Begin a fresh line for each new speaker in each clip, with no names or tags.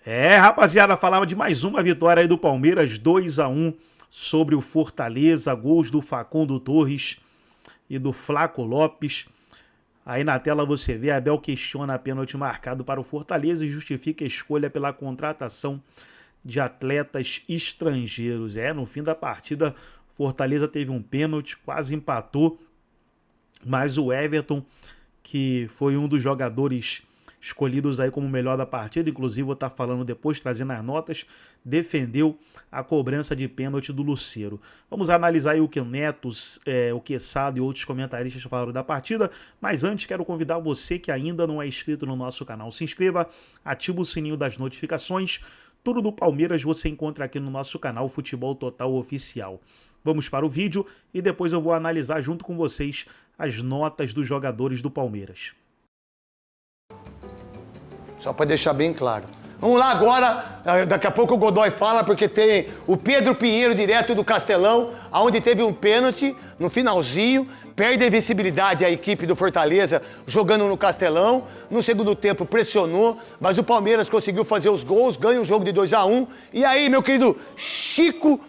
Rapaziada, falava de mais uma vitória aí do Palmeiras, 2-1 sobre o Fortaleza, gols do Facundo Torres e do Flaco Lopes. Aí na tela você vê, Abel questiona a pênalti marcado para o Fortaleza e justifica a escolha pela contratação de atletas estrangeiros. No fim da partida, Fortaleza teve um pênalti, quase empatou, mas o Everton, que foi um dos jogadores escolhidos aí como o melhor da partida, inclusive vou estar falando depois, trazendo as notas, defendeu a cobrança de pênalti do Lucero. Vamos analisar aí o que o Neto, o Quesada e outros comentaristas falaram da partida, mas antes quero convidar você que ainda não é inscrito no nosso canal, se inscreva, ativa o sininho das notificações. Tudo do Palmeiras você encontra aqui no nosso canal Futebol Total Oficial. Vamos para o vídeo e depois eu vou analisar junto com vocês as notas dos jogadores do Palmeiras.
Só para deixar bem claro. Vamos lá agora, daqui a pouco o Godoy fala, porque tem o Pedro Pinheiro direto do Castelão, onde teve um pênalti no finalzinho, perde a invencibilidade a equipe do Fortaleza jogando no Castelão, no segundo tempo pressionou, mas o Palmeiras conseguiu fazer os gols, ganha o jogo de 2-1, e aí, meu querido Chico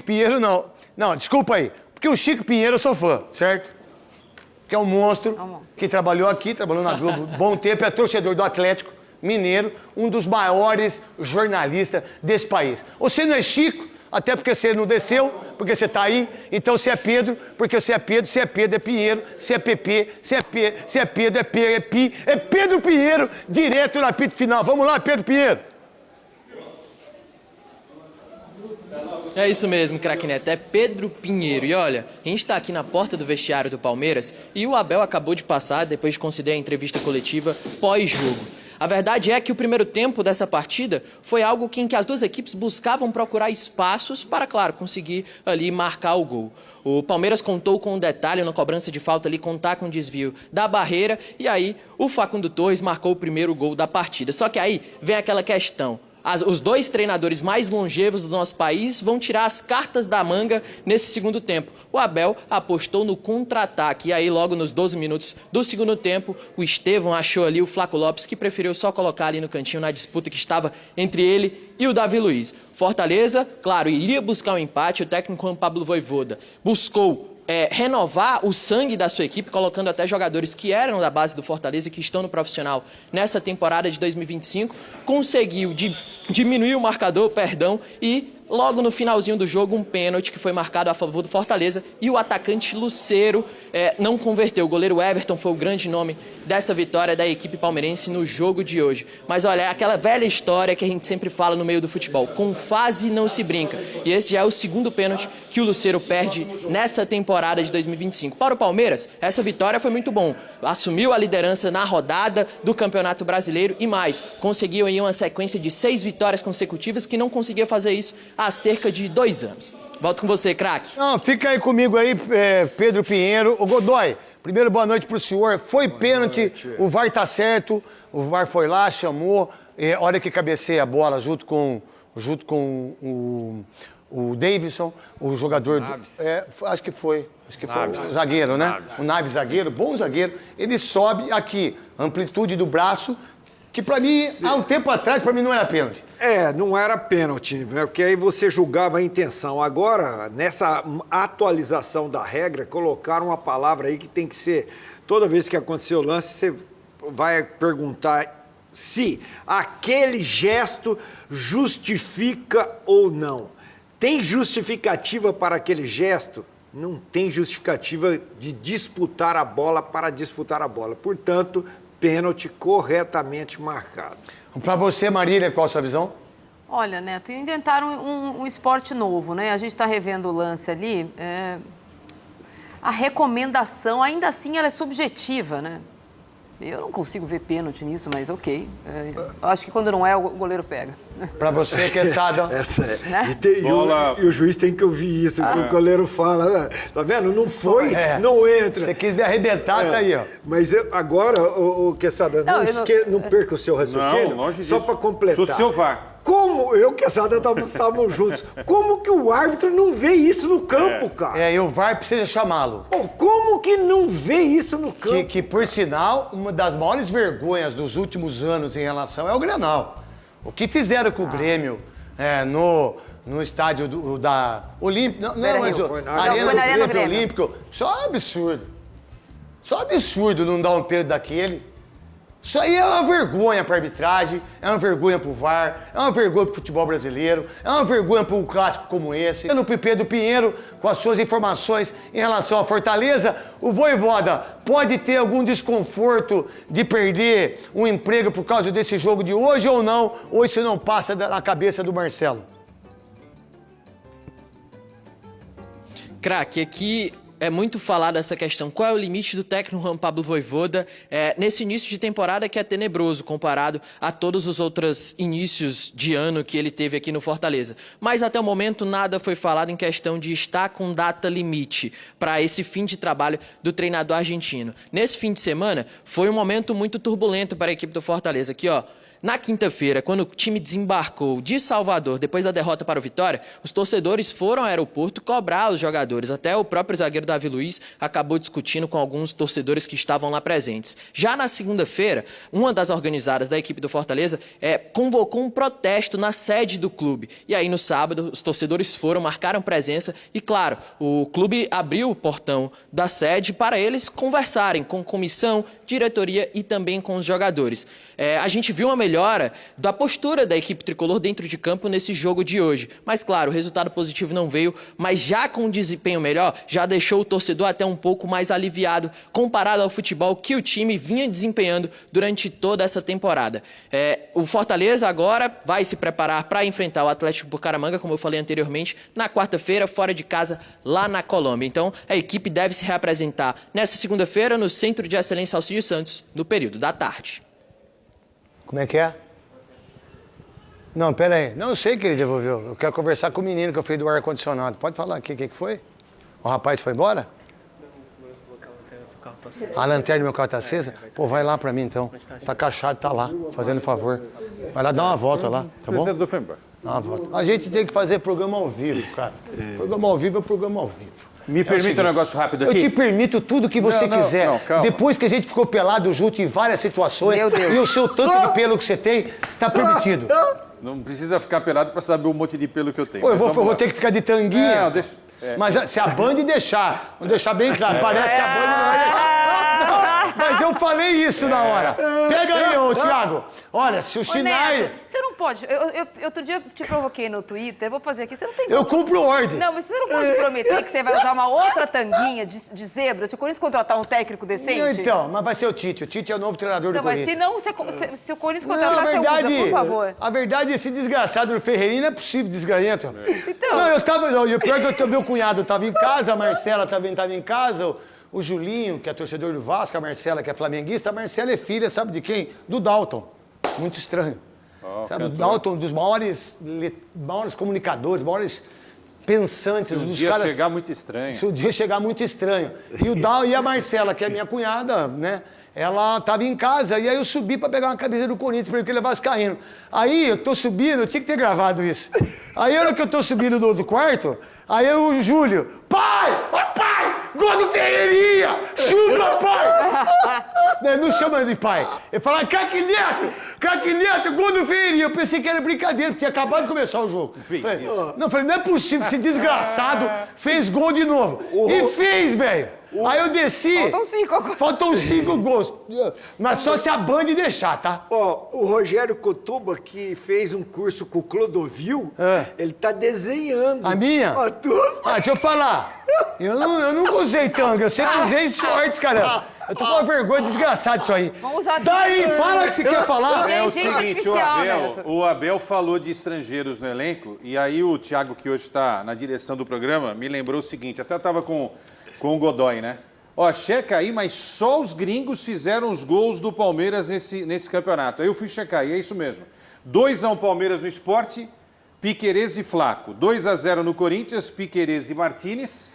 Pinheiro não, desculpa aí, porque o Chico Pinheiro eu sou fã, certo? Que é um monstro, que trabalhou aqui, trabalhou na Globo bom tempo, é torcedor do Atlético Mineiro, um dos maiores jornalistas desse país. Você não é Chico, até porque você não desceu, porque você está aí, então você é Pedro, porque você é Pedro, se é Pedro é Pinheiro, se é PP, se é Pedro é Pedro Pinheiro, direto no apito final. Vamos lá, Pedro Pinheiro.
É isso mesmo, craque Neto, é Pedro Pinheiro. E olha, a gente está aqui na porta do vestiário do Palmeiras e o Abel acabou de passar, depois de conceder a entrevista coletiva pós-jogo. A verdade é que o primeiro tempo dessa partida foi algo em que as duas equipes buscavam procurar espaços para, claro, conseguir ali marcar o gol. O Palmeiras contou com um detalhe na cobrança de falta ali, contar com o desvio da barreira e aí o Facundo Torres marcou o primeiro gol da partida. Só que aí vem aquela questão. Os dois treinadores mais longevos do nosso país vão tirar as cartas da manga nesse segundo tempo. O Abel apostou no contra-ataque. E aí, logo nos 12 minutos do segundo tempo, o Estevão achou ali o Flaco Lopes, que preferiu só colocar ali no cantinho na disputa que estava entre ele e o Davi Luiz. Fortaleza, claro, iria buscar um empate. O técnico Juan Pablo Vojvoda buscou renovar o sangue da sua equipe, colocando até jogadores que eram da base do Fortaleza e que estão no profissional nessa temporada de 2025, conseguiu diminuir o marcador, e logo no finalzinho do jogo, um pênalti que foi marcado a favor do Fortaleza e o atacante Lucero não converteu. O goleiro Everton foi o grande nome dessa vitória da equipe palmeirense no jogo de hoje. Mas olha, é aquela velha história que a gente sempre fala no meio do futebol, com fase não se brinca. E esse já é o segundo pênalti que o Lucero perde nessa temporada de 2025. Para o Palmeiras, essa vitória foi muito bom. Assumiu a liderança na rodada do Campeonato Brasileiro e mais, conseguiu aí uma sequência de 6 vitórias consecutivas que não conseguia fazer isso há cerca de 2 anos. Volto com você, craque.
Não, fica aí comigo aí, Pedro Pinheiro. Ô Godoy, primeiro boa noite pro senhor. Foi pênalti, o VAR tá certo, o VAR foi lá, chamou, hora que cabeceia a bola junto com o Davidson, o jogador... acho que foi o zagueiro, né? Naves. O Naves zagueiro, bom zagueiro. Ele sobe aqui, amplitude do braço, que pra mim, há um tempo atrás, pra mim não era pênalti.
Não era pênalti, porque aí você julgava a intenção. Agora, nessa atualização da regra, colocaram uma palavra aí que tem que ser... Toda vez que acontecer o lance, você vai perguntar se aquele gesto justifica ou não. Tem justificativa para aquele gesto? Não tem justificativa de disputar a bola para disputar a bola. Portanto, pênalti corretamente marcado.
Para você, Marília, qual a sua visão?
Olha, Neto, inventaram um esporte novo, né? A gente está revendo o lance ali. A recomendação, ainda assim, ela é subjetiva, né? Eu não consigo ver pênalti nisso, mas ok. Acho que quando não é, o goleiro pega.
Para você, Quesada.
Né?
E o juiz tem que ouvir isso. O goleiro fala, tá vendo? Não foi, não entra.
Você quis me arrebentar, tá aí, ó.
Mas agora, o Quesada, não perca o seu raciocínio.
Não,
só para completar.
Sou seu VAR.
Como eu e o Quesada estávamos juntos, como que o árbitro não vê isso no campo, cara?
E o VAR precisa chamá-lo.
Como que não vê isso no campo?
Que, por sinal, uma das maiores vergonhas dos últimos anos em relação é o Grenal. O que fizeram com o Grêmio no estádio da Olímpica... Não, mas a Arena do Grêmio Olímpico. Só absurdo. Só absurdo não dar um pênalti daquele. Isso aí é uma vergonha para a arbitragem, é uma vergonha para o VAR, é uma vergonha para o futebol brasileiro, é uma vergonha para um clássico como esse. No Pedro Pinheiro, com as suas informações em relação à Fortaleza, o Vojvoda pode ter algum desconforto de perder um emprego por causa desse jogo de hoje ou não, ou isso não passa na cabeça do Marcelo?
Craque, aqui é muito falado essa questão. Qual é o limite do técnico Juan Pablo Vojvoda nesse início de temporada que é tenebroso comparado a todos os outros inícios de ano que ele teve aqui no Fortaleza. Mas até o momento nada foi falado em questão de estar com data limite para esse fim de trabalho do treinador argentino. Nesse fim de semana foi um momento muito turbulento para a equipe do Fortaleza. Aqui, ó. Na quinta-feira, quando o time desembarcou de Salvador, depois da derrota para o Vitória, os torcedores foram ao aeroporto cobrar os jogadores. Até o próprio zagueiro Davi Luiz acabou discutindo com alguns torcedores que estavam lá presentes. Já na segunda-feira, uma das organizadas da equipe do Fortaleza convocou um protesto na sede do clube. E aí, no sábado, os torcedores foram, marcaram presença e, claro, o clube abriu o portão da sede para eles conversarem com comissão, diretoria e também com os jogadores. A gente viu uma melhora da postura da equipe tricolor dentro de campo nesse jogo de hoje. Mas, claro, o resultado positivo não veio, mas já com um desempenho melhor, já deixou o torcedor até um pouco mais aliviado comparado ao futebol que o time vinha desempenhando durante toda essa temporada. O Fortaleza agora vai se preparar para enfrentar o Atlético Bucaramanga, como eu falei anteriormente, na quarta-feira, fora de casa, lá na Colômbia. Então, a equipe deve se reapresentar nessa segunda-feira no Centro de Excelência Alcides Santos, no período da tarde.
Como é que é? Não, pera aí. Não, eu sei que ele devolveu. Eu quero conversar com o menino que eu fiz do ar-condicionado. Pode falar aqui, o que foi? O rapaz foi embora? A lanterna do meu carro tá acesa? Pô, vai lá pra mim então. Tá cachado, tá lá, fazendo favor. Vai lá dar uma volta lá, tá bom? Dá uma volta. A gente tem que fazer programa ao vivo, cara. Programa ao vivo é programa ao vivo.
Me permite um negócio rápido aqui?
Eu te permito tudo que você quiser.
Não, calma.
Depois que a gente ficou pelado junto em várias situações, e o seu tanto de pelo que você tem, está permitido.
Não precisa ficar pelado para saber o monte de pelo que eu tenho.
Pô, eu vou ter que ficar de tanguinha.
Não, deixa...
Mas se a Band deixar, vou deixar bem claro, parece que a Band não vai deixar. Não, mas eu falei isso na hora. Pega aí, ô Thiago. Olha, se o Schneider...
Você não pode. Outro dia eu te provoquei no Twitter, vou fazer aqui. Você não tem
Eu cumpro ordem.
Não, mas você não pode prometer que você vai usar uma outra tanguinha de zebra se o Corinthians contratar um técnico decente.
Então, mas vai ser o Tite. O Tite é o novo treinador do Corinthians.
Mas se o Corinthians contratar, você usa, por favor.
A verdade é esse desgraçado do Ferreirinho não é possível, desgranhento.
Então...
Não, o pior é que o meu cunhado estava em casa, a Marcela também estava em casa, o Julinho, que é torcedor do Vasco, a Marcela, que é flamenguista. A Marcela é filha, sabe de quem? Do Dalton. Muito estranho. Sabe, o Dalton, dos maiores comunicadores, maiores pensantes.
Se um
dos
dia
caras,
chegar muito estranho.
Se um dia chegar muito estranho. E a Marcela, que é minha cunhada, né? Ela estava em casa, e aí eu subi para pegar uma camisa do Corinthians, porque ele é vascaíno. Aí eu tô subindo, eu tinha que ter gravado isso. Aí a hora que eu tô subindo do outro quarto, aí o Júlio, pai! Gol do Ferreirinha! Chupa, pai! Não chama de pai. Ele fala, craque Neto, gol do Ferreirinha. Eu pensei que era brincadeira, porque tinha acabado de começar o jogo. Falei, não é possível que esse desgraçado fez gol de novo. E fez, velho. Aí eu desci. Faltam 5 gols. Mas só se a Band deixar, tá?
Ó, o Rogério Cotuba, que fez um curso com o Clodovil, ele tá desenhando.
A minha? Deixa eu falar. Eu nunca usei tanga, eu sempre usei shorts, caramba. Eu tô com uma vergonha desgraçada disso aí.
Vamos usar
Daí, fala o que você quer falar.
É o
Inteligência
seguinte,
artificial,
o Abel falou de estrangeiros no elenco, e aí o Thiago, que hoje está na direção do programa, me lembrou o seguinte, até estava com o Godoy, né? Ó, checa aí, mas só os gringos fizeram os gols do Palmeiras nesse campeonato. Aí eu fui checar, e é isso mesmo. 2-1 Palmeiras no Sport, Piquerez e Flaco. 2-0 no Corinthians, Piquerez e Martínez.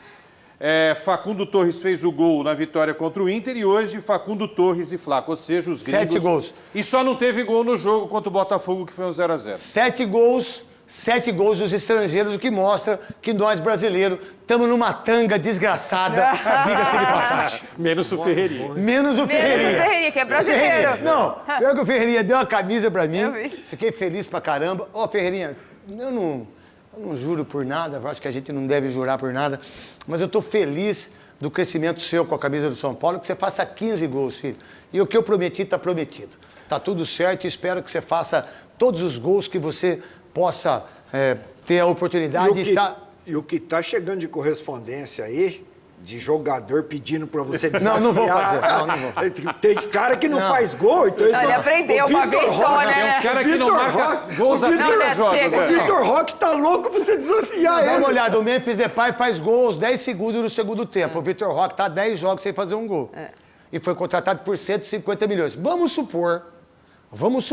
Facundo Torres fez o gol na vitória contra o Inter, e hoje Facundo Torres e Flaco, ou seja, os gringos...
7 gols.
E só não teve gol no jogo contra o Botafogo, que foi um 0-0.
7 gols, 7 gols dos estrangeiros, o que mostra que nós brasileiros estamos numa tanga desgraçada, diga-se de passagem.
Menos o Ferreirinha.
Menos o Ferreirinha.
Menos o Ferreirinha, que é brasileiro.
Não, pior que o Ferreirinha deu a camisa pra mim,
Eu vi.
fiquei feliz pra caramba. Ó, Ferreirinha, eu não juro por nada, acho que a gente não deve jurar por nada, mas eu tô feliz do crescimento seu com a camisa do São Paulo, que você faça 15 gols, filho. E o que eu prometi tá prometido. Tá tudo certo e espero que você faça todos os gols que você possa ter a oportunidade de estar...
E o que tá chegando de correspondência aí, de jogador pedindo pra você desafiar...
Não vou fazer. Não vou.
Tem cara que não faz gol, então...
Ele aprendeu uma vez só, né?
Tem uns caras que não marcam gols a
Não,
30
Neto,
jogos.
chega.
O Vitor Roque tá louco pra você desafiar
Dá
ele.
uma olhada, o Memphis Depay faz gols 10 segundos no segundo tempo. O Vitor Roque tá 10 jogos sem fazer um gol. E foi contratado por 150 milhões. Vamos supor, vamos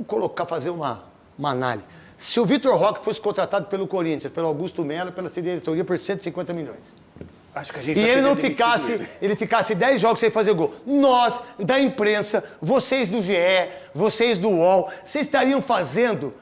colocar, fazer uma análise. Se o Vitor Roque fosse contratado pelo Corinthians, pelo Augusto Melo, pela diretoria por 150 milhões.
Acho que a gente
E
já
ele
teria
não
demitido
ele ficasse 10 jogos sem fazer gol. Nós, da imprensa, vocês do GE, vocês do UOL, vocês estariam fazendo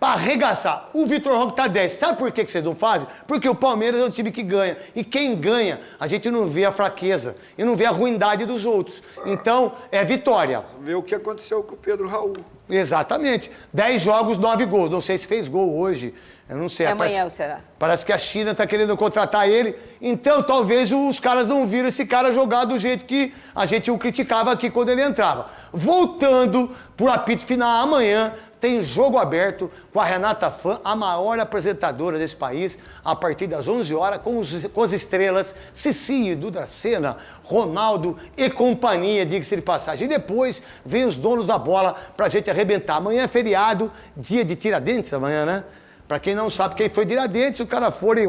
para arregaçar. O Vitor Roque tá 10. Sabe por que vocês não fazem? Porque o Palmeiras é um time que ganha. E quem ganha, a gente não vê a fraqueza e não vê a ruindade dos outros. Então, é vitória.
Vê o que aconteceu com o Pedro Raul.
Exatamente. 10 jogos, 9 gols. Não sei se fez gol hoje. Eu não sei.
Amanhã será?
Parece que a China está querendo contratar ele. Então, talvez os caras não viram esse cara jogar do jeito que a gente o criticava aqui quando ele entrava. Voltando pro apito final amanhã, tem jogo aberto com a Renata Fã, a maior apresentadora desse país, a partir das 11 horas, com as estrelas Cici, Dudracena, Ronaldo e companhia, diga-se de passagem. E depois vem os donos da bola pra gente arrebentar. Amanhã é feriado, dia de Tiradentes amanhã, né? Pra quem não sabe quem foi Tiradentes, o cara foi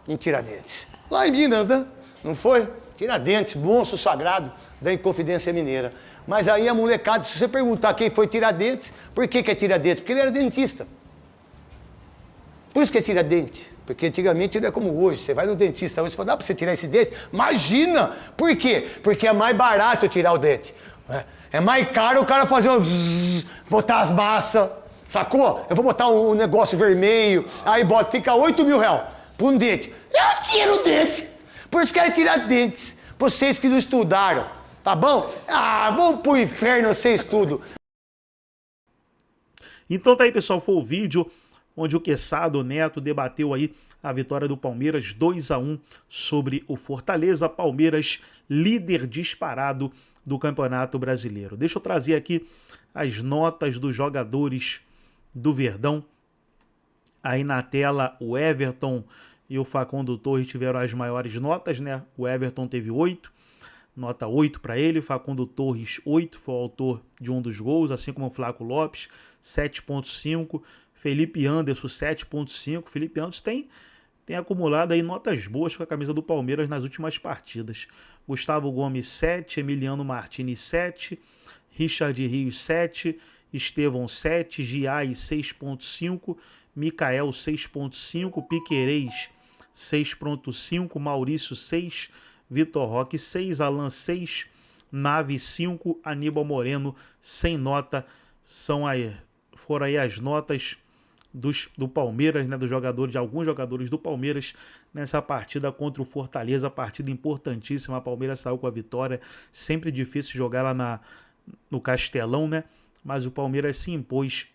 em Tiradentes. Lá em Minas, né? Não foi? Tiradentes, monstro sagrado da Inconfidência Mineira. Mas aí a molecada, se você perguntar quem foi Tiradentes, por que é Tiradentes? Porque ele era dentista. Por isso que é Tiradentes. Porque antigamente não é como hoje. Você vai no dentista hoje e fala, dá pra você tirar esse dente? Imagina! Por quê? Porque é mais barato tirar o dente. É mais caro o cara fazer botar as massas, sacou? Eu vou botar um negócio vermelho, aí bota, fica 8 mil reais por um dente. Eu tiro o dente! Por isso que é tirar dentes. Vocês que não estudaram, tá bom? Ah, vamos pro inferno sem estudo.
Então tá aí, pessoal, foi o vídeo onde o Queçado Neto debateu aí a vitória do Palmeiras 2-1 sobre o Fortaleza. Palmeiras, líder disparado do Campeonato Brasileiro. Deixa eu trazer aqui as notas dos jogadores do Verdão. Aí na tela o Everton e o Facundo Torres tiveram as maiores notas, né? O Everton teve 8, nota 8 para ele. O Facundo Torres, 8, foi o autor de um dos gols, assim como o Flaco Lopes, 7,5. Felipe Anderson, 7,5. Felipe Anderson tem acumulado aí notas boas com a camisa do Palmeiras nas últimas partidas. Gustavo Gomes, 7. Emiliano Martins, 7. Richard Rios, 7. Estevão, 7. Giai, 6,5. Micael, 6,5. Piquerez, 6,5. Maurício, 6. Vitor Roque, 6. Alan, 6. Nave, 5. Aníbal Moreno, sem nota. Foram aí as notas do Palmeiras, né, de alguns jogadores do Palmeiras nessa partida contra o Fortaleza, partida importantíssima. A Palmeiras saiu com a vitória, sempre difícil jogar lá no Castelão, né? Mas o Palmeiras se impôs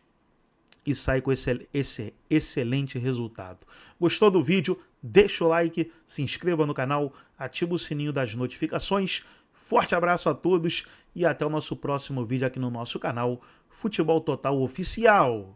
e sai com esse excelente resultado. Gostou do vídeo? Deixa o like, se inscreva no canal, ativa o sininho das notificações. Forte abraço a todos e até o nosso próximo vídeo aqui no nosso canal Futebol Total Oficial.